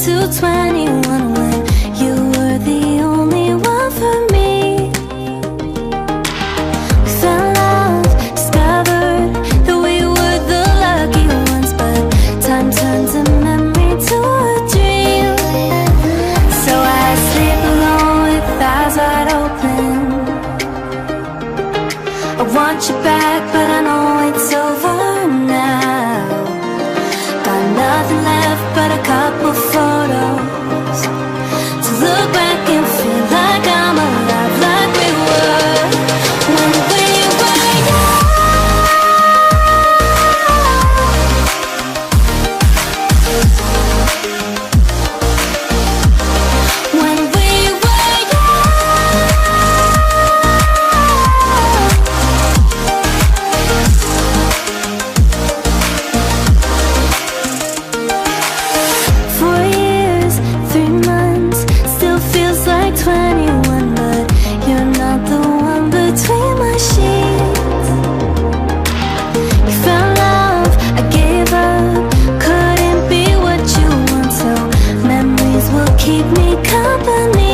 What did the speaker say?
to 21 when you were the only one for me. We fell in love, discovered that we were the lucky ones, but time turns a memory to a dream. So I sleep alone with eyes wide open. I want you back, but I know it's over now. Got nothing left but a couple photos to look back and feel like I'm alive, like we were when we were young. When we were young. 4 years, 3 months, still feels like 21, but you're not the one between my sheets. You found love, I gave up, couldn't be what you want, so memories will keep me company.